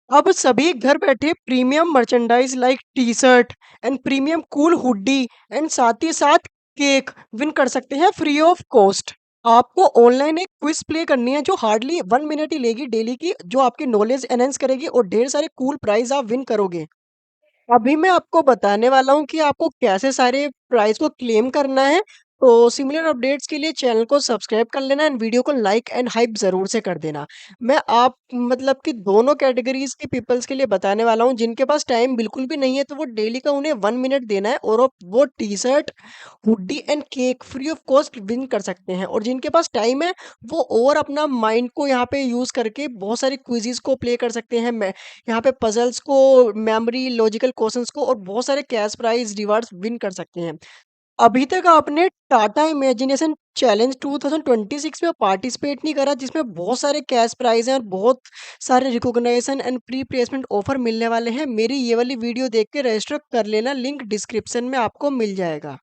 अब सभी घर बैठे premium merchandise like T shirt and premium cool hoodie and साथ ही साथ केक विन कर सकते हैं फ्री ऑफ कॉस्ट। आपको ऑनलाइन एक क्विज प्ले करनी है जो हार्डली 1 मिनट ही लेगी डेली की, जो आपकी नॉलेज एनहेंस करेगी और ढेर सारे कूल प्राइज आप विन करोगे। अभी मैं आपको बताने वाला हूँ कि आपको कैसे सारे प्राइज़ को क्लेम करना है। तो सिमिलर अपडेट्स के लिए चैनल को सब्सक्राइब कर लेना एंड वीडियो को लाइक एंड हाइप ज़रूर से कर देना। मैं आप मतलब कि दोनों कैटेगरीज़ के पीपल्स के लिए बताने वाला हूँ, जिनके पास टाइम बिल्कुल भी नहीं है तो वो डेली का उन्हें 1 मिनट देना है और वो t-shirt, hoodie and cake free of cost win कर सकते हैं। और जिनके पास टाइम है वो और अपना माइंड को यहाँ पे यूज़ करके बहुत सारे क्विज़ेज़ को प्ले कर सकते हैं। मैं यहाँ पे पज़ल्स को, मेमोरी, लॉजिकल क्वेश्चंस को और बहुत सारे कैश प्राइज़, रिवार्ड्स विन कर सकते हैं। अभी तक आपने टाटा इमेजिनेशन चैलेंज 2026 में पार्टिसिपेट नहीं करा, जिसमें बहुत सारे कैश प्राइज़ हैं और बहुत सारे recognition and pre placement offer मिलने वाले हैं। मेरी ये वाली वीडियो देख के रजिस्टर कर लेना, लिंक डिस्क्रिप्शन में आपको मिल जाएगा।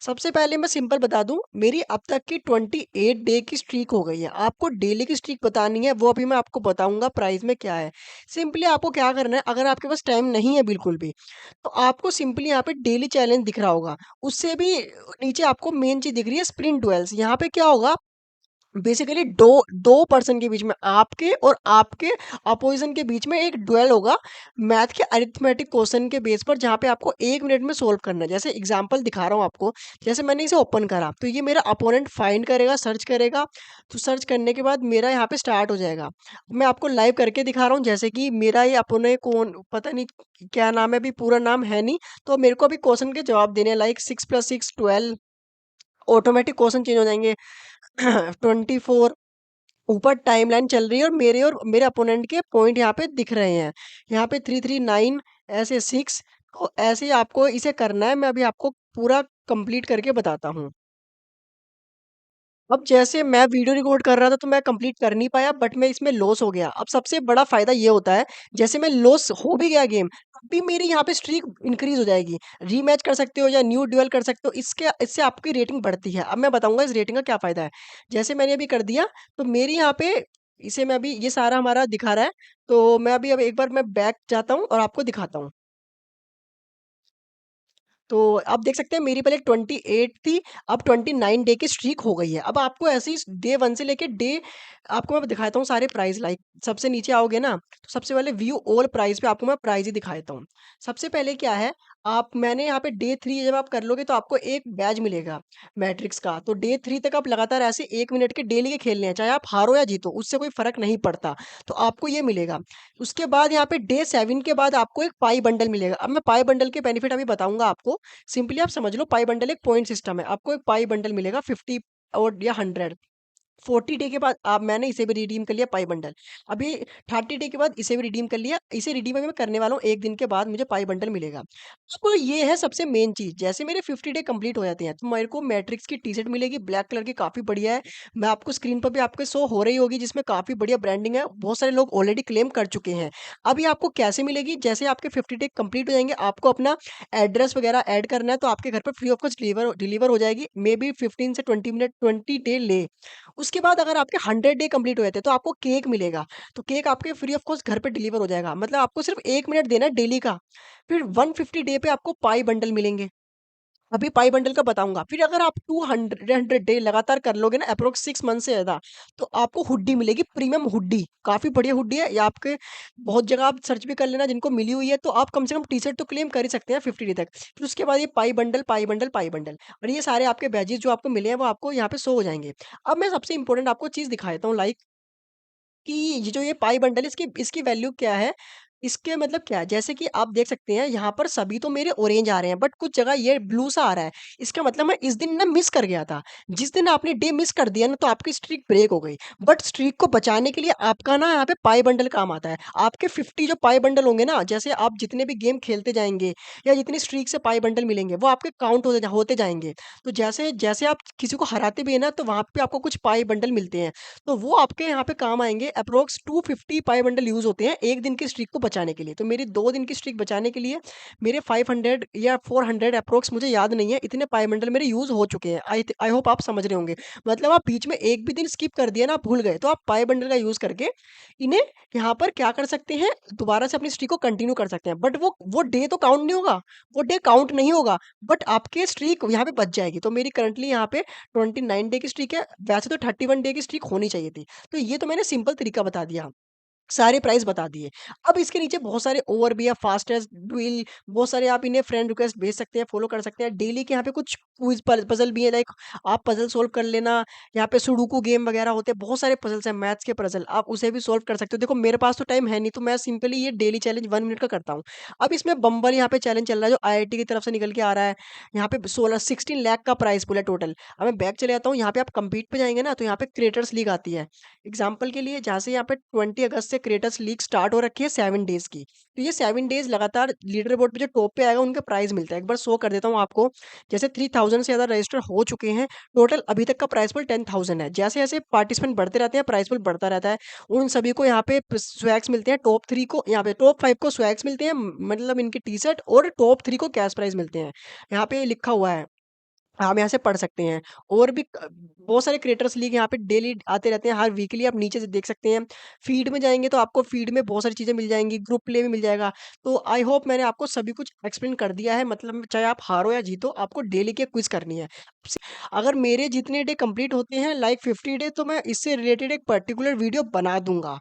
सबसे पहले मैं सिंपल बता दूँ, मेरी अब तक की 28 डे की स्ट्रीक हो गई है। आपको डेली की स्ट्रीक बतानी है, वो अभी मैं आपको बताऊँगा प्राइस में क्या है। सिंपली आपको क्या करना है, अगर आपके पास टाइम नहीं है बिल्कुल भी, तो आपको सिंपली यहाँ पे डेली चैलेंज दिख रहा होगा। उससे भी नीचे आपको मेन चीज़ दिख रही है स्प्रिंट डुएल्स। यहाँ पे क्या होगा, बेसिकली दो दो पर्सन के बीच में, आपके और आपके अपोजिशन के बीच में एक डुएल होगा मैथ के अरिथमेटिक क्वेश्चन के बेस पर, जहाँ पे आपको 1 मिनट में सोल्व करना है। जैसे एग्जांपल दिखा रहा हूँ आपको। जैसे मैंने इसे ओपन करा तो ये मेरा अपोनेंट फाइंड करेगा, सर्च करेगा। तो सर्च करने के बाद मेरा यहाँ पे स्टार्ट हो जाएगा। मैं आपको लाइव करके दिखा रहा हूँ। जैसे कि मेरा ये अपोनेंट कौन, पता नहीं क्या नाम है, अभी पूरा नाम है नहीं। तो मेरे को अभी क्वेश्चन के जवाब देने लाइक 6 + 6 12, ऑटोमेटिक क्वेश्चन चेंज हो जाएंगे। 24, ऊपर टाइमलाइन चल रही है और मेरे अपोनेंट के पॉइंट यहाँ पे दिख रहे हैं। यहाँ पे 339, ऐसे 6। तो ऐसे ही आपको इसे करना है। मैं अभी आपको पूरा कंप्लीट करके बताता हूँ। अब जैसे मैं वीडियो रिकॉर्ड कर रहा था तो मैं कंप्लीट कर नहीं पाया, बट मैं इसमें लॉस हो गया। अब सबसे बड़ा फ़ायदा ये होता है, जैसे मैं लॉस हो भी गया गेम, तब भी मेरी यहाँ पे स्ट्रीक इंक्रीज़ हो जाएगी। रीमैच कर सकते हो या न्यू ड्यूअल कर सकते हो, इसके इससे आपकी रेटिंग बढ़ती है। अब मैं बताऊँगा इस रेटिंग का क्या फ़ायदा है। जैसे मैंने अभी कर दिया, तो मेरी यहाँ पे इसे मैं अभी ये सारा हमारा दिखा रहा है, तो मैं अभी अब एक बार मैं बैक जाता हूँ और आपको दिखाता हूँ। तो आप देख सकते हैं मेरी पहले 28 थी, अब 29 डे की स्ट्रीक हो गई है। अब आपको ऐसे ही डे 1 से लेके डे, आपको मैं दिखाता हूँ सारे प्राइस। लाइक सबसे नीचे आओगे ना, तो सबसे पहले व्यू ऑल प्राइस पे आपको मैं प्राइस ही दिखा देता हूँ। सबसे पहले क्या है, आप मैंने यहाँ पे डे 3 जब आप कर लोगे तो आपको एक बैज मिलेगा मैट्रिक्स का। तो डे 3 तक आप लगातार ऐसे 1 मिनट के डेली के खेलने हैं, चाहे आप हारो या जीतो, उससे कोई फ़र्क नहीं पड़ता। तो आपको ये मिलेगा। उसके बाद यहाँ पे डे 7 के बाद आपको एक पाई बंडल मिलेगा। अब मैं पाई बंडल के बेनिफिट अभी बताऊँगा आपको। सिंपली आप समझ लो, पाई बंडल एक पॉइंट सिस्टम है। आपको एक पाई बंडल मिलेगा 50 और या 100। 40 डे के बाद आप मैंने इसे भी रिडीम कर लिया पाई बंडल। अभी 30 डे के बाद इसे भी रिडीम कर लिया। इसे रिडीम अभी मैं करने वाला हूँ, 1 दिन के बाद मुझे पाई बंडल मिलेगा। अब ये है सबसे मेन चीज़, जैसे मेरे 50 डे कंप्लीट हो जाते हैं, तो मेरे को मैट्रिक्स की टी-शर्ट मिलेगी, ब्लैक कलर की, काफ़ी बढ़िया है। मैं आपको स्क्रीन पर भी आपके शो हो रही होगी, जिसमें काफ़ी बढ़िया ब्रांडिंग है। बहुत सारे लोग ऑलरेडी क्लेम कर चुके हैं। अब ये आपको कैसे मिलेगी, जैसे आपके 50 डे कंप्लीट हो जाएँगे, आपको अपना एड्रेस वगैरह ऐड करना है, तो आपके घर पे free of cost deliver deliver हो जाएगी। मे बी 15 से 20 मिनट, 20 डे ले। उसके बाद अगर आपके 100 डे कंप्लीट हो जाते हैं, तो आपको केक मिलेगा। तो केक आपके फ्री ऑफ कॉस्ट घर पे डिलीवर हो जाएगा। मतलब आपको सिर्फ़ 1 मिनट देना है डेली का। फिर 150 डे पे आपको पाई बंडल मिलेंगे। अभी पाई बंडल का बताऊँगा। फिर अगर आप 200 डे लगातार कर लोगे ना, अप्रॉक्स 6 मंथ से ज़्यादा, तो आपको हुडी मिलेगी, प्रीमियम हुडी। काफ़ी बढ़िया हुडी है। ये आपके बहुत जगह आप सर्च भी कर लेना जिनको मिली हुई है, तो आप कम से कम टी-शर्ट तो क्लेम कर ही सकते हैं 50 डे तक। फिर उसके बाद ये पाई बंडल, पाई बंडल, पाई बंडल, और ये सारे आपके बैजेज़ जो आपको मिले हैं, वो आपको यहाँ पे शो हो जाएँगे। अब मैं सबसे इम्पोर्टेंट आपको चीज़ दिखा देता हूँ, लाइक कि ये जो ये पाई बंडल है, इसकी इसकी वैल्यू क्या है? इसके मतलब क्या है? जैसे कि आप देख सकते हैं यहाँ पर सभी तो मेरे ऑरेंज आ रहे हैं, बट कुछ जगह ये ब्लू सा आ रहा है। इसका मतलब मैं इस दिन ना मिस कर गया था। जिस दिन आपने डे मिस कर दिया ना, तो आपकी स्ट्रीक ब्रेक हो गई। बट स्ट्रीक को बचाने के लिए आपका ना यहाँ पे पाई बंडल काम आता है। आपके 50 जो पाई बंडल होंगे ना, जैसे आप जितने भी गेम खेलते जाएँगे या जितनी स्ट्रीक से पाई बंडल मिलेंगे, वो आपके काउंट होते जाएँगे। तो जैसे आप किसी को हराते भी हैं ना, तो वहाँ पे आपको कुछ पाई बंडल मिलते हैं। तो वो आपके यहाँ पे काम आएँगे। अप्रॉक्स 250 पाई बंडल यूज़ होते हैं 1 दिन की स्ट्रीक को बचाने के लिए। तो मेरी 2 दिन की स्ट्रीक बचाने के लिए मेरे 500 या 400 एप्रॉक्स, मुझे याद नहीं है, इतने पाई बंडल मेरे यूज़ हो चुके हैं। आई होप आप समझ रहे होंगे। मतलब आप बीच में एक भी दिन स्किप कर दिया ना, आप भूल गए, तो आप पाई बंडल का यूज़ करके इन्हें यहाँ पर क्या कर सकते हैं, दोबारा से अपनी स्ट्रीक को कंटिन्यू कर सकते हैं। बट वो डे तो काउंट नहीं होगा, वो डे काउंट नहीं होगा, बट आपकी स्ट्रीक यहाँ पे बच जाएगी। तो मेरी करंटली यहाँ पे 29 डे की स्ट्रीक है, वैसे तो 31 डे की स्ट्रीक होनी चाहिए थी। तो ये तो मैंने सिंपल तरीका बता दिया। सारे प्राइस बता दिए। अब इसके नीचे बहुत सारे और भी है, फास्टेस्ट डुइल, बहुत सारे आप इन्हें फ्रेंड रिक्वेस्ट भेज सकते हैं, फॉलो कर सकते हैं। डेली के यहाँ पे कुछ क्विज़ पज़ल भी है, लाइक आप पज़ल सॉल्व कर लेना, यहाँ पे सुडोकू गेम वगैरह होते हैं, बहुत सारे पज़ल्स हैं, मैथ्स के पज़ल, आप उसे भी सॉल्व कर सकते हो। देखो मेरे पास तो टाइम है नहीं, तो मैं सिंपली ये डेली चैलेंज 1 मिनट का करता हूँ। अब इसमें बम्बल यहाँ पे चैलेंज चल रहा है, जो आईआईटी की तरफ से निकल के आ रहा है। यहाँ पे 16 लाख का प्राइज़ पूल है टोटल। अब मैं बैक चले जाता हूँ, यहाँ पे आप कम्पीट पे जाएँगे ना, तो यहाँ पे क्रिएटर्स लीग आती है। एग्जाम्पल के लिए जहाँ से यहाँ पे 20 अगस्त से क्रिएटर्स लीग स्टार्ट हो रखी है 7 डेज़ की। तो ये 7 डेज़ लगातार लीडर बोर्ड पे जो टॉप पे आएगा उनका प्राइज़ मिलता है। एक बार शो कर देता हूँ आपको। जैसे 3000 से ज़्यादा रजिस्टर हो चुके हैं। टोटल अभी तक का प्राइज़ पूल 10,000 है। जैसे-जैसे पार्टिसिपेंट बढ़ते रहते हैं, प्राइज़ पूल बढ़ता रहता है। उन सभी को यहाँ पे स्वैग्स मिलते हैं। टॉप 3 को यहाँ पे टॉप 5 को स्वैग्स मिलते हैं, मतलब इनकी टी-शर्ट, और टॉप 3 को कैश प्राइज़ मिलते हैं। यहाँ पे लिखा हुआ है। आप यहाँ से पढ़ सकते हैं। और भी बहुत सारे क्रिएटर्स लीग यहाँ पे डेली आते रहते हैं, हर वीकली आप नीचे से देख सकते हैं। फीड में जाएँगे तो आपको फीड में बहुत सारी चीज़ें मिल जाएँगी, ग्रुप प्ले भी मिल जाएगा। तो आई होप मैंने आपको सभी कुछ एक्सप्लेन कर दिया है, मतलब चाहे आप हारो या जीतो, आपको डेली की क्विज़ करनी है। अगर मेरे जितने डे कंप्लीट होते हैं, लाइक 50 डे, तो मैं इससे रिलेटेड एक पर्टिकुलर वीडियो बना दूँगा।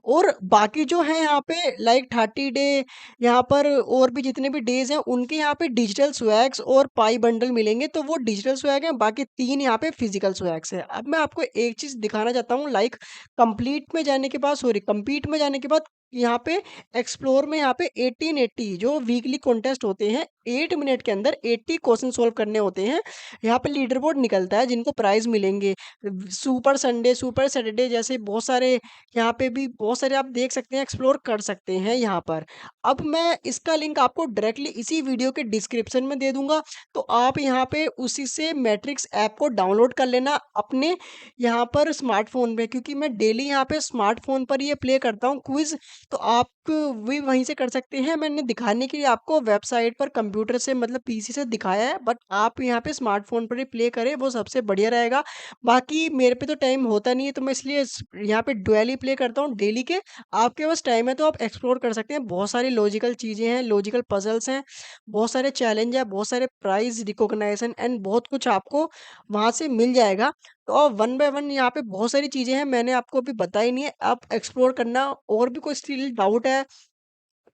और बाकी जो है यहाँ पे लाइक 30 डे, यहाँ पर और भी जितने भी डेज़ हैं, उनके यहाँ पे डिजिटल स्वैग्स और पाई बंडल मिलेंगे, तो वो डिजिटल स्वैग हैं, बाकी 3 यहाँ पे फिज़िकल स्वैग्स हैं। अब मैं आपको एक चीज़ दिखाना चाहता हूँ, लाइक कंप्लीट में जाने के बाद यहाँ पे एक्सप्लोर में यहाँ पे 1880 जो वीकली कॉन्टेस्ट होते हैं, 8 मिनट के अंदर 80 क्वेश्चन सॉल्व करने होते हैं। यहाँ पे लीडर बोर्ड निकलता है जिनको प्राइज़ मिलेंगे। सुपर संडे, सुपर सैटरडे जैसे बहुत सारे यहाँ पे भी बहुत सारे आप देख सकते हैं, एक्सप्लोर कर सकते हैं यहाँ पर। अब मैं इसका लिंक आपको डायरेक्टली इसी वीडियो के डिस्क्रिप्शन में दे दूँगा, तो आप यहाँ पे उसी से मैट्रिक्स ऐप को डाउनलोड कर लेना अपने यहाँ पर स्मार्टफ़ोन पे, क्योंकि मैं डेली यहाँ पे स्मार्टफ़ोन पर ये प्ले करता हूँ क्विज़, तो आप भी वहीं से कर सकते हैं। मैंने दिखाने के लिए आपको वेबसाइट पर कंप्यूटर से, मतलब पीसी से दिखाया है, बट आप यहाँ पे स्मार्टफ़ोन पर ही प्ले करें, वो सबसे बढ़िया रहेगा। बाकी मेरे पे तो टाइम होता नहीं है, तो मैं इसलिए यहाँ पे डुअली प्ले करता हूँ डेली के। आपके पास टाइम है तो आप एक्सप्लोर कर सकते हैं, बहुत सारी लॉजिकल चीज़ें हैं, लॉजिकल पजल्स हैं, बहुत सारे चैलेंज है, बहुत सारे प्राइज रिकॉग्नाइजेशन एंड बहुत कुछ आपको वहाँ से मिल जाएगा। तो अब वन बाय वन यहाँ पे बहुत सारी चीज़ें हैं, मैंने आपको अभी बताई नहीं है, आप एक्सप्लोर करना। और भी कोई स्टिल डाउट है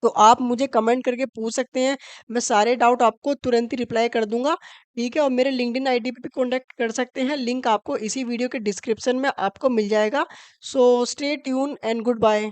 तो आप मुझे कमेंट करके पूछ सकते हैं, मैं सारे डाउट आपको तुरंत ही रिप्लाई कर दूँगा, ठीक है? और मेरे लिंक्डइन आईडी पे भी कॉन्टैक्ट कर सकते हैं, लिंक आपको इसी वीडियो के डिस्क्रिप्शन में आपको मिल जाएगा। So stay tune and good bye.